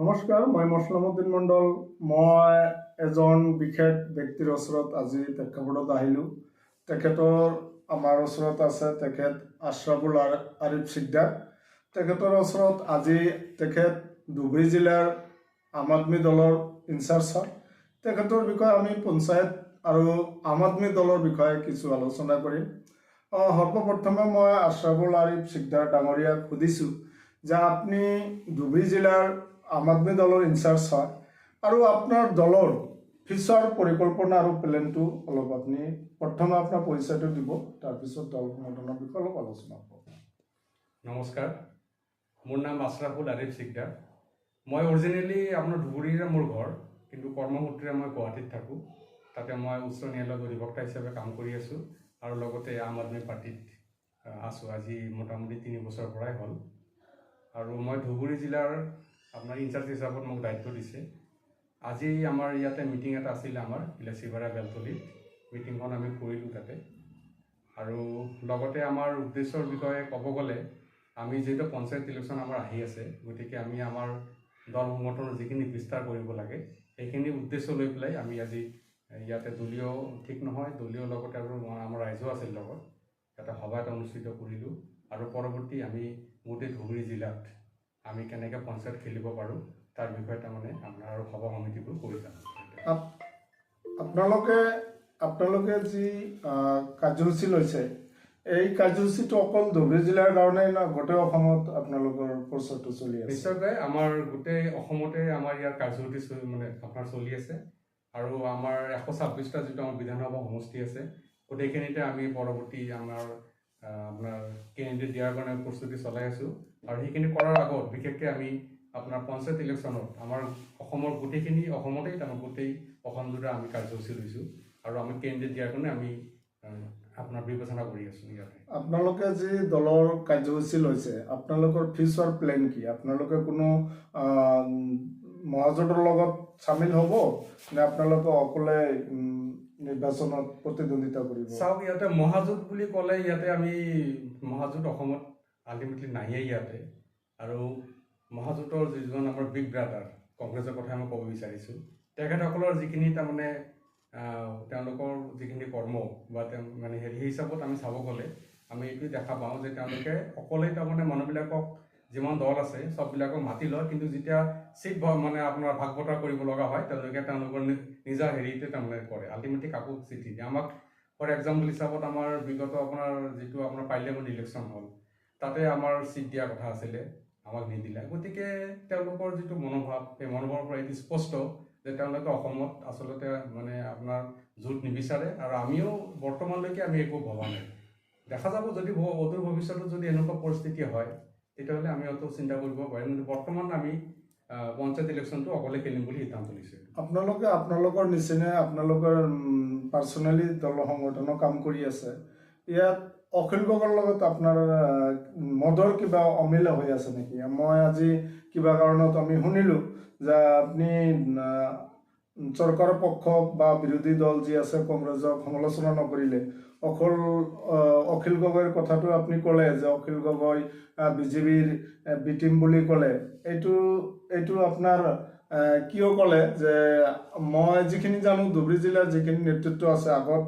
নমস্কাৰ, মই মছলামুদ্দিন মণ্ডল। মই এজন বিশেষ ব্যক্তিৰ ওচৰত আজি প্ৰেক্ষাপটত আহিলোঁ। আমাৰ ওচৰত আছে তেখেত আশ্ৰাফুল আৰিফ সিকদাৰ। তেখেতৰ ওচৰত আজি তেখেত ধুবুৰী জিলাৰ আম আদমি দলৰ ইনচাৰ্জ হয়। তেখেতৰ বিষয়ে আমি পঞ্চায়ত আৰু আম আদমি দলৰ বিষয়ে কিছু আলোচনা কৰিম। সৰ্বপ্ৰথমে মই আশ্ৰাফুল আৰিফ সিকদাৰ ডাঙৰীয়াক সুধিছোঁ যে আপুনি ধুবুৰী জিলাৰ আম আদমি দলৰ ইনচাৰ্জ হয় আৰু আপোনাৰ দলৰ ফিউচাৰ পৰিকল্পনা আৰু প্লেনটো অলপ আপুনি প্ৰথমে আপোনাৰ পৰিচয়টো দিব, তাৰপিছত দল সংগঠনৰ বিষয়ে অলপ আলোচনা কৰক। নমস্কাৰ, মোৰ নাম আশ্ৰাফুল আৰিফ সিকদাৰ। মই অৰিজিনেলি আপোনাৰ ধুবুৰীৰে মোৰ ঘৰ, কিন্তু কৰ্মসূত্ৰে মই গুৱাহাটীত থাকোঁ। তাতে মই উচ্চ ন্যায়ালয়ত অধিবক্তা হিচাপে কাম কৰি আছোঁ আৰু লগতে আম আদমি পাৰ্টিত আছোঁ আজি মোটামুটি 3 বছৰৰ পৰাই হ'ল। আৰু মই ধুবুৰী জিলাৰ আপোনাৰ ইনচাৰ্জ হিচাপত মোক দায়িত্ব দিছে। আজি আমাৰ ইয়াতে মিটিং এটা আছিলে, আমাৰ ইলাচিপাৰা বেলতলীত মিটিংখন আমি কৰিলোঁ তাতে। আৰু লগতে আমাৰ উদ্দেশ্যৰ বিষয়ে ক'ব গ'লে, আমি যিহেতু পঞ্চায়ত ইলেকশ্যন আমাৰ আহি আছে, গতিকে আমি আমাৰ দল সংগঠনৰ যিখিনি বিস্তাৰ কৰিব লাগে সেইখিনি উদ্দেশ্য লৈ পেলাই আমি আজি ইয়াতে দলীয় ঠিক নহয়, দলীয় লগতে আৰু আমাৰ ৰাইজো আছিল লগত এটা সভা এটা অনুষ্ঠিত কৰিলোঁ। আৰু পৰৱৰ্তী আমি গোটেই ধুবুৰী জিলাত আমি কেনেকৈ পঞ্চায়ত খেলিব পাৰোঁ তাৰ বিষয়ে তাৰমানে আপোনাৰ আৰু সভা সমিতিবোৰ কৰি যাম। আপোনালোকে যি কাৰ্যসূচী লৈছে, এই কাৰ্যসূচীটো অকল ধুবুৰী জিলাৰ কাৰণে না গোটেই অসমত আপোনালোকৰ প্ৰচাৰটো চলি আছে? নিশ্চয়কৈ আমাৰ গোটেই অসমতে আমাৰ ইয়াৰ কাৰ্যসূচী আপোনাৰ চলি আছে। আৰু আমাৰ 126টা যিটো আমাৰ বিধানসভা সমষ্টি আছে, গোটেইখিনিতে আমি পৰৱৰ্তী আমাৰ আপোনাৰ কেণ্ডিডেট দিয়াৰ কাৰণে প্ৰস্তুতি চলাই আছোঁ। আৰু সেইখিনি কৰাৰ আগত বিশেষকৈ আমি আপোনাৰ পঞ্চায়ত ইলেকশ্যনত আমাৰ অসমৰ অসমতেই তাৰমানে গোটেই অসমজোৰা আমি কাৰ্যসূচী লৈছোঁ আৰু আমি কেণ্ডিডেট দিয়াৰ কাৰণে আমি আপোনাৰ বিবেচনা কৰি আছোঁ ইয়াতে। আপোনালোকে যি দলৰ কাৰ্যসূচী লৈছে, আপোনালোকৰ ফিউচাৰ প্লেন কি? আপোনালোকে কোনো মহাজোঁটৰ লগত চামিল হ'ব নে আপোনালোকে অকলে নিৰ্বাচনত প্ৰতিদ্বন্দ্বিতা কৰিব? চাওক, ইয়াতে মহাজোঁট বুলি ক'লে ইয়াতে আমি মহাজোঁট অসমত আল্টিমেটলি নায়েই ইয়াতে। আৰু মহাজোঁটৰ যিজন আমাৰ বিগ ব্ৰাদাৰ কংগ্ৰেছৰ কথা মই ক'ব বিচাৰিছোঁ, তেখেতসকলৰ যিখিনি তাৰমানে তেওঁলোকৰ যিখিনি কৰ্ম বা মানে সেই হিচাপত আমি চাব গ'লে আমি এইটো দেখা পাওঁ যে তেওঁলোকে অকলেই তাৰমানে মানুহবিলাকক যিমান দল আছে চববিলাকক মাতি লয়, কিন্তু যেতিয়া চিট মানে আপোনাৰ ভাগ বতৰা কৰিব লগা হয় তেওঁলোকৰ নিজা হেৰিতে তাৰমানে কৰে, আল্টিমেটলি কাকো চিট দিয়ে। আমাক ফৰ এক্সাম্পল হিচাপত আমাৰ বিগত আপোনাৰ যিটো আপোনাৰ পাৰ্লিয়ামেণ্ট ইলেকশ্যন হ'ল, তাতে আমাৰ চিট দিয়াৰ কথা আছিলে, আমাক নিদিলে। গতিকে তেওঁলোকৰ যিটো মনোভাৱ, সেই মনোভাৱৰ পৰা এইটো স্পষ্ট যে তেওঁলোকে অসমত আচলতে মানে আপোনাৰ জোট নিবিচাৰে। আৰু আমিও বৰ্তমানলৈকে আমি একো ভবা নাই। দেখা যাব যদি অদূৰ ভৱিষ্যতত যদি এনেকুৱা পৰিস্থিতি হয় তেতিয়াহ'লে আমি অত চিন্তা কৰিব পাৰিম, কিন্তু বৰ্তমান আমি পঞ্চায়ত ইলেকশ্যনটো অকলে খেলিম বুলি সিদ্ধান্ত লৈছোঁ। আপোনালোকৰ নিচিনাই আপোনালোকৰ পাৰ্চনেলি দল সংগঠনৰ কাম কৰি আছে। ইয়াত অখিল গগৈৰ লগত আপোনাৰ মদৰ কিবা অমিল হৈ আছে নেকি? মই আজি কিবা কাৰণত আমি শুনিলোঁ যে আপুনি চৰকাৰৰ পক্ষ বা বিৰোধী দল যি আছে কংগ্ৰেছক সমালোচনা নকৰিলে, অখিল গগৈৰ কথাটো আপুনি ক'লে যে অখিল গগৈ বিজেপিৰ বি টিম বুলি ক'লে। এইটো আপোনাৰ কিয় ক'লে? যে মই যিখিনি জানো ধুবুৰী জিলাৰ যিখিনি নেতৃত্ব আছে আগত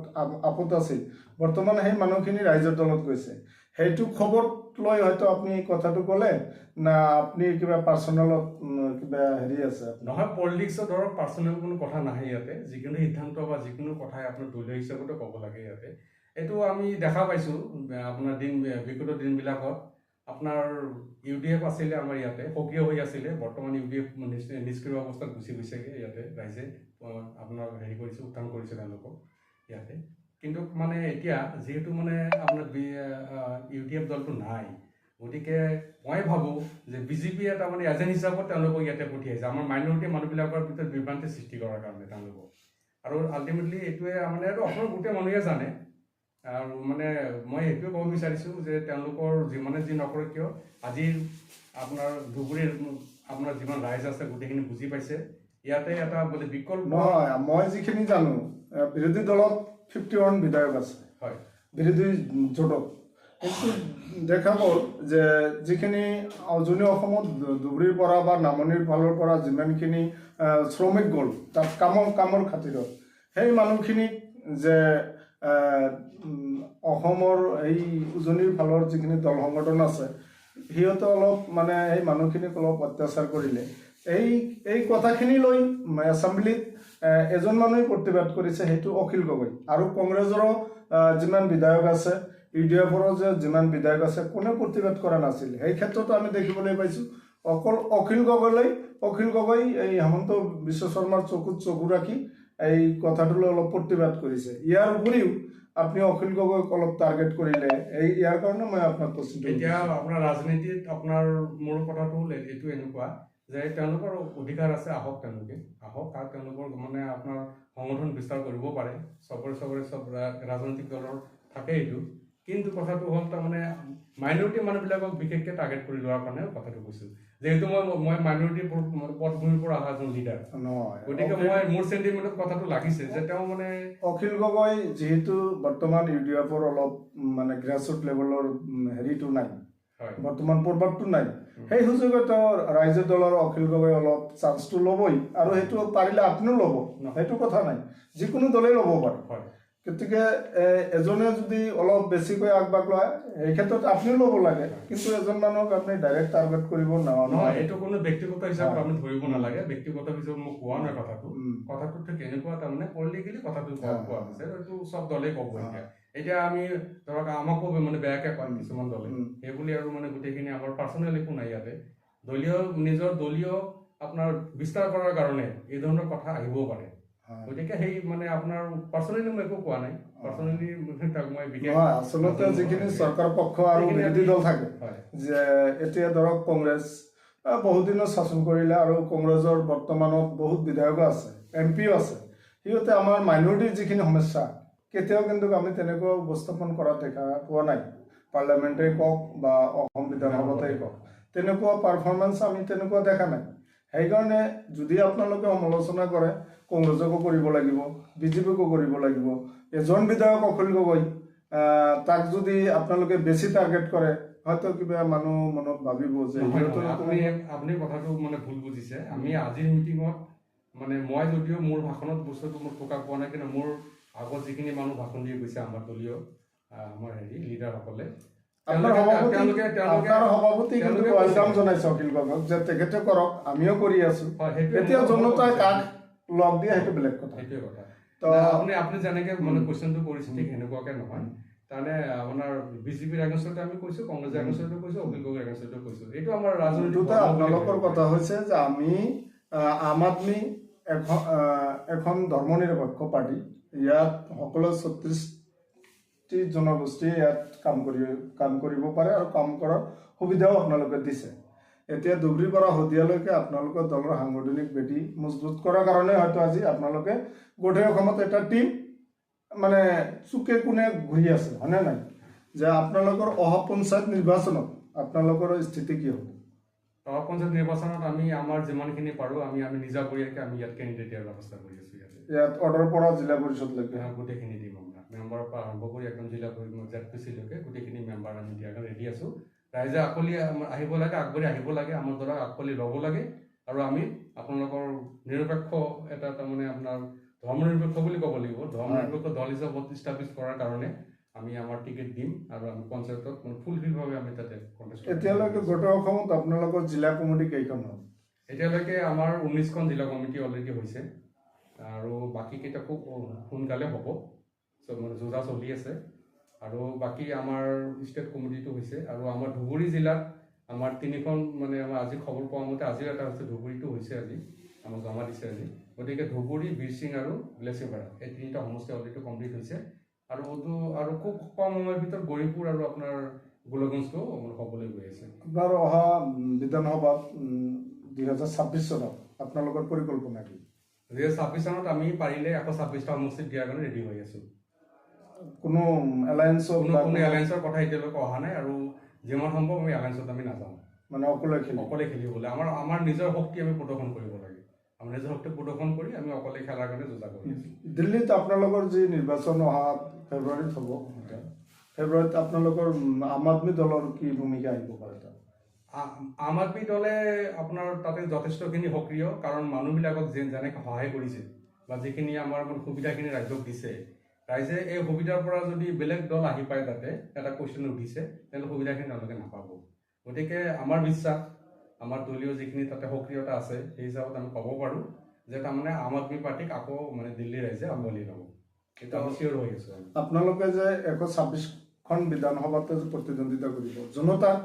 আপত আছিল, বৰ্তমান সেই মানুহখিনি ৰাইজৰ দলত গৈছে। সেইটো খবৰত লৈ হয়তো আপুনি কথাটো ক'লে, না আপুনি কিবা পাৰ্চনেলত কিবা হেৰি আছে? নহয়, পলিটিক্সত ধৰক পাৰ্চনেল কোনো কথা নাহে ইয়াতে। যিকোনো সিদ্ধান্ত বা যিকোনো কথাই আপোনাৰ দলীয় হিচাপতে ক'ব লাগে ইয়াতে। এইটো আমি দেখা পাইছোঁ আপোনাৰ বিগত দিনবিলাকত আপোনাৰ UDF আছিলে আমাৰ ইয়াতে, সক্ৰিয় হৈ আছিলে। বৰ্তমান UDF নিষ্ক্ৰিয় অৱস্থাত গুচি গৈছেগৈ ইয়াতে, ৰাইজে আপোনাৰ হেৰি কৰিছে, উত্থান কৰিছে তেওঁলোকক ইয়াতে। কিন্তু মানে এতিয়া যিহেতু মানে আপোনাৰ UDF দলটো নাই, গতিকে মই ভাবোঁ যে বিজেপিয়ে তাৰমানে এজেণ্ট হিচাপত তেওঁলোকক ইয়াতে পঠিয়াইছে আমাৰ মাইনৰিটি মানুহবিলাকৰ ভিতৰত বিভ্ৰান্তি সৃষ্টি কৰাৰ কাৰণে তেওঁলোকক। আৰু আল্টিমেটলি এইটোৱে মানে এইটো অসমৰ গোটেই মানুহে জানে। আৰু মানে মই এইটোৱে ক'ব বিচাৰিছোঁ যে তেওঁলোকৰ যিমানে যি নকৰে কিয়, আজি আপোনাৰ ধুবুৰীৰ আপোনাৰ যিমান ৰাইজ আছে গোটেইখিনি বুজি পাইছে ইয়াতে এটা বোলে বিকল্প নহয়। মই যিখিনি জানো বিৰোধী দলত 51 বিধায়ক আছে, হয়, বিৰোধী জোটত। কিন্তু দেখা গ'ল যে যিখিনি উজনি অসমত ধুবুৰীৰ পৰা বা নামনিৰ ফালৰ পৰা যিমানখিনি শ্ৰমিক গ'ল তাত কামৰ খাতিৰত সেই মানুহখিনিক যে অসমৰ এই উজনিৰ ফালৰ যিখিনি দল সংগঠন আছে সিহঁতে অলপ মানে সেই মানুহখিনিক অলপ অত্যাচাৰ কৰিলে এই কথাখিনি লৈ এছেম্বলিত এজন মানুহে প্ৰতিবাদ কৰিছে, সেইটো অখিল গগৈ। আৰু কংগ্ৰেছৰো যিমান বিধায়ক আছে, ইউডিএফৰো যে যিমান বিধায়ক আছে, কোনেও প্ৰতিবাদ কৰা নাছিল। সেই ক্ষেত্ৰতো আমি দেখিবলৈ পাইছোঁ অকল অখিল গগৈ এই হেমন্ত বিশ্ব শৰ্মাৰ চকুত চকু ৰাখি এই কথাটোলৈ অলপ প্ৰতিবাদ কৰিছে। ইয়াৰ উপৰিও আপুনি অখিল গগৈক অলপ টাৰ্গেট কৰিলে, ইয়াৰ কাৰণে মই আপোনাক কৈছোঁ। এতিয়া আপোনাৰ ৰাজনীতিত আপোনাৰ মোৰ কথাটো হ'ল এইটো এনেকুৱা যে তেওঁলোকৰ অধিকাৰ আছে, আহক আৰু তেওঁলোকৰ মানে আপোনাৰ সংগঠন বিস্তাৰ কৰিব পাৰে, চবৰে চব ৰাজনৈতিক দলৰ থাকে এইটো। কিন্তু কথাটো হ'ল তাৰমানে মাইনৰিটি মানুহবিলাকক বিশেষকৈ টাৰ্গেট কৰি লোৱাৰ কাৰণে কথাটো কৈছোঁ। যিহেতু মই মাইনৰিটি পটভূমিৰ পৰা অহা এজন লিডাৰ, গতিকে মোৰ চেণ্টিমেণ্টত কথাটো লাগিছে যে তেওঁ মানে অখিল গগৈ যিহেতু বৰ্তমান ইউডিএফৰ অলপ মানে গ্ৰাছৰুট লেভেলৰ হেৰিটো নাই, বৰ্তমান প্ৰভাৱটো নাই, সেই সুযোগত ৰাইজৰ দলৰ অখিল গগৈ অলপ চান্সটো ল'বই, আৰু সেইটো পাৰিলে আপুনিও ল'ব, সেইটো কথা নাই, যিকোনো দলেই ল'ব পাৰে। গতিকে এজনে যদি অলপ বেছিকৈ আগভাগ লয় এই ক্ষেত্ৰত আপুনিও ল'ব লাগে, কিন্তু এজন মানুহক আপুনি ডাইৰেক্ট টাৰ্গেট কৰিব নহয়। এইটো কোনো ব্যক্তিগত হিচাপত আমি ধৰিব নালাগে, ব্যক্তিগত হিচাপত মোক কোৱা নাই কথাটো ঠিক এনেকুৱা তাৰমানে পলিটিকেলি কথাটো কোৱা হৈছে, এইটো চব দলেই ক'ব। এতিয়া আমি ধৰক আমাকো মানে বেয়াকে কয় কিছুমান দলে, সেইবুলি আৰু মানে গোটেইখিনি আমাৰ পাৰ্চনেল একো নাই ইয়াতে। নিজৰ দলীয় আপোনাৰ বিস্তাৰ কৰাৰ কাৰণে এই ধৰণৰ কথা আহিবও পাৰে, গতিকে সেই মানে আপোনাৰ পাৰ্চনেলি মই একো কোৱা নাই। পাৰ্চনেলি তাক মই বিশেষ আচলতে যিখিনি চৰকাৰ পক্ষ আৰু বিৰোধী দল থাকে, যে এতিয়া ধৰক কংগ্ৰেছ বহুদিনৰ শাসন কৰিলে আৰু কংগ্ৰেছৰ বৰ্তমানত বহুত বিধায়ক আছে, এমপিও আছে, সিহঁতে আমাৰ মাইনৰিটিৰ যিখিনি সমস্যা কেতিয়াও কিন্তু আমি তেনেকুৱা উপস্থাপন কৰা দেখা পোৱা নাই। পাৰ্লিয়ামেণ্টেই কওক বা অসম বিধানসভাতেই কওক, তেনেকুৱা পাৰফৰ্মেঞ্চ আমি তেনেকুৱা দেখা নাই। সেইকাৰণে যদি আপোনালোকে সমালোচনা কৰে, কংগ্ৰেছকো কৰিব লাগিব, বিজেপিকো কৰিব লাগিব। এজন বিধায়ক অখিল গগৈ, তাক যদি আপোনালোকে বেছি টাৰ্গেট কৰে, হয়তো কিবা মানুহ মনত ভাবিব যে আপুনি কথাটো মানে ভুল বুজিছে। আমি আজিৰ মিটিঙত মানে মই যদিও মোৰ ভাষণত বস্তুটো মোৰ প্ৰকাশ পোৱা নাই, কিন্তু মোৰ আগত যিখিনি মানুহ ভাষণ দি গৈছে আমাৰ দলীয় আমাৰ লিডাৰসকলে, সভাপতি ৱেলকাম জনাইছে অখিল গগৈক যে তেখেতে কৰক, আমিও কৰি আছো। এতিয়া জনতাই কাক লগ দিয়ে সেইটো বেলেগ কথা। সেইটোৱে কথা। আপুনি যেনেকে মানে কুৱেশ্যনটো কৰিছে ঠিক সেনেকুৱাকে নহয়। তাৰমানে আপোনাৰ বিজেপিৰ এগেইনষ্টতে আমি কৈছো, কংগ্ৰেছৰ এগেইনষ্টতে কৈছো, অখিল গগৈৰ এগেইনষ্টতে কৈছো। এইটো আমাৰ ৰাজনৈতিক আপোনালোকৰ কথা হৈছে যে আমি আম আদমি এখন ধৰ্মনিৰপেক্ষ পাৰ্টি, ইয়াত সকলো ৩৬টি জনগোষ্ঠীয়ে ইয়াত কাম কৰিব পাৰে আৰু কাম কৰাৰ সুবিধাও আপোনালোকে দিছে। এতিয়া ধুবুৰীৰ পৰা শদিয়ালৈকে আপোনালোকৰ দলৰ সাংগঠনিক ভেটি মজবুত কৰাৰ কাৰণে হয়তো আজি আপোনালোকে গোটেই অসমত এটা টিম মানে চুকে কোণে ঘূৰি আছে, হয়নে নাই? যে আপোনালোকৰ অহা পঞ্চায়ত নিৰ্বাচনত আপোনালোকৰ স্থিতি কি হ'ব? অহা পঞ্চায়ত নিৰ্বাচনত আমি আমাৰ যিমানখিনি পাৰোঁ আমি নিজাবৰীয়াকৈ আমি ইয়াত কেণ্ডিডেট দিয়াৰ ব্যৱস্থা কৰি আছোঁ। ইয়াত অৰ্ডাৰৰ পৰা জিলা পৰিষদলৈকে গোটেইখিনি দিম আমৰা। মেম্বাৰৰ পৰা আৰম্ভ কৰি একদম জিলা ZPC-লৈকে গোটেইখিনি মেম্বাৰ আমি দিয়াৰ কাৰণে ৰেডি আছোঁ। ৰাইজে আকলি আহিব লাগে, আগবাঢ়ি আহিব লাগে, আমাৰ দ্বাৰা আকলি ল'ব লাগে, আৰু আমি আপোনালোকৰ নিৰপেক্ষ এটা তাৰমানে আপোনাৰ ধৰ্মনিৰপেক্ষ বুলি ক'ব লাগিব, ধৰ্মনিৰপেক্ষ দল হিচাপত ইষ্টাব্লিছ কৰাৰ কাৰণে আমি আমাৰ টিকেট দিম আৰু আমি পঞ্চায়তত ফুলফিলভাৱে আমি তাতে কণ্টেষ্ট কৰিম। এতিয়ালৈকে গোটেই অসমত আপোনালোকৰ জিলা কমিটি কেইখন হ'ল? এতিয়ালৈকে আমাৰ 19খন জিলা কমিটি অলৰেডি হৈছে, আৰু বাকীকেইটা খুব সোনকালে হ'ব, চব মানে যোজা চলি আছে। আৰু বাকী আমাৰ ষ্টেট কমিটিটো হৈছে, আৰু আমাৰ ধুবুৰী জিলাত আমাৰ 3খন মানে আমাৰ আজি খবৰ পোৱা মতে আজিও এটা হৈছে, ধুবুৰীটো হৈছে আজি, আমাক জমা দিছে আজি। গতিকে ধুবুৰী, বীৰসিং আৰু বিলাচীপাৰা এই 3টা সমষ্টি অলৰেডি কমপ্লিট হৈছে, আৰু খুব কম সময়ৰ ভিতৰত গৌৰীপুৰ আৰু আপোনাৰ গোলগঞ্জটো হ'বলৈ গৈ আছে। আপোনাৰ অহা বিধানসভাত 2026 চনত আপোনালোকৰ পৰিকল্পনা কি? 2026 চনত আমি পাৰিলে 126টা সমষ্টিত দিয়াৰ কাৰণে ৰেডি হৈ আছোঁ। কোনো এলায়েন্সৰ কথা এতিয়ালৈকে অহা নাই, আৰু যিমান সম্ভৱ আমি এলায়েন্সত আমি নাযাওঁ, মানে অকলে খেলিবলৈ আমাৰ নিজৰ শক্তি আমি প্ৰদৰ্শন কৰিব লাগে। আমি নিজৰ শক্তি প্ৰদৰ্শন কৰি আমি অকলে খেলাৰ কাৰণে যোজা কৰি আছোঁ। দিল্লীত আপোনালোকৰ যি নিৰ্বাচন অহা ফেব্ৰুৱাৰীত হ'ব, ফেব্ৰুৱাৰীত আপোনালোকৰ আম আদমি দলৰ কি ভূমিকা আহিব পাৰে তাত? আম আদমি দলে আপোনাৰ তাতে যথেষ্টখিনি সক্ৰিয়, কাৰণ মানুহবিলাকক যেনেকৈ সহায় কৰিছে বা যিখিনি আমাৰ সুবিধাখিনি ৰাইজক দিছে, ৰাইজে এই সুবিধাৰ পৰা যদি বেলেগ দল আহি পায় তাতে এটা কুৱেশ্যন উঠিছে, তেন্তে সুবিধাখিনি তেওঁলোকে নাপাব। গতিকে আমাৰ বিশ্বাস, আমাৰ দলীয় যিখিনি তাতে সক্ৰিয়তা আছে, সেই হিচাপত আমি ক'ব পাৰোঁ যে তাৰমানে আম আদমি পাৰ্টিক আকৌ দিল্লী ৰাইজে আঁকোৱালি ল'ব। সেইটো আমি চিয়ৰ হৈ আছোঁ। আপোনালোকে যে 126খন বিধানসভাতে যে প্ৰতিদ্বন্দ্বিতা কৰিব, জনতাক,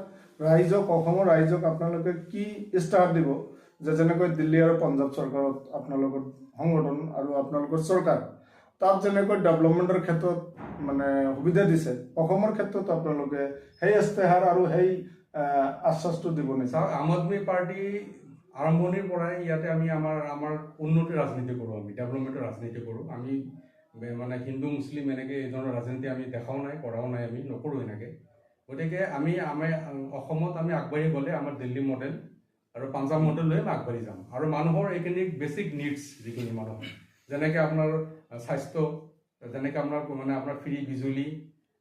ৰাইজক, অসমৰ ৰাইজক আপোনালোকে কি ইস্তাহাৰ দিব যে যেনেকৈ দিল্লী আৰু পঞ্জাৱ চৰকাৰত আপোনালোকৰ সংগঠন আৰু আপোনালোকৰ চৰকাৰ তাত যেনেকৈ ডেভেলপমেণ্টৰ ক্ষেত্ৰত সুবিধা দিছে, অসমৰ ক্ষেত্ৰত আপোনালোকে সেই ইস্তাহাৰ আৰু সেই আশ্বাসটো দিব নিচাওক। আম আদমি পাৰ্টি আৰম্ভণিৰ পৰাই ইয়াতে আমি আমাৰ উন্নতিৰ ৰাজনীতি কৰোঁ, আমি ডেভেলপমেণ্টৰ ৰাজনীতি কৰোঁ। আমি হিন্দু মুছলিম এনেকৈ এই ধৰণৰ ৰাজনীতি আমি দেখাও নাই, কৰাও নাই, আমি নকৰোঁ এনেকৈ। গতিকে আমাৰ অসমত আমি আগবাঢ়ি গ'লে আমাৰ দিল্লী মডেল আৰু পাঞ্জাৱ মডেল লৈ আমি আগবাঢ়ি যাম। আৰু মানুহৰ এইখিনি বেছিক নিডছ যিখিনি মানুহৰ, যেনেকৈ আপোনাৰ স্বাস্থ্য, যেনেকৈ আপোনাৰ ফ্ৰী বিজুলী,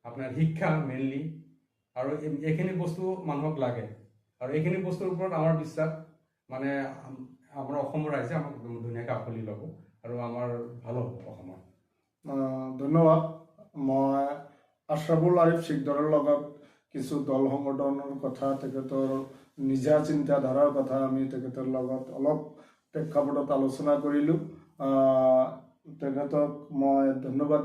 আপোনাৰ শিক্ষা মেইনলি, আৰু এইখিনি বস্তু মানুহক লাগে। আৰু এইখিনি বস্তুৰ ওপৰত আমাৰ বিশ্বাস, আমাৰ অসমৰ ৰাইজে আমাক ধুনীয়াকৈ আঁকোৱালি ল'ব আৰু আমাৰ ভাল হ'ব অসমৰ। ধন্যবাদ। মই আশ্ৰাফুল আৰিফ সিকদাৰৰ লগত কিছু দল সংগঠনৰ কথা, তেখেতৰ নিজা চিন্তাধাৰাৰ কথা আমি তেখেতৰ লগত অলপ প্ৰেক্ষাপটত আলোচনা কৰিলোঁ। তেখেতক মই ধন্যবাদ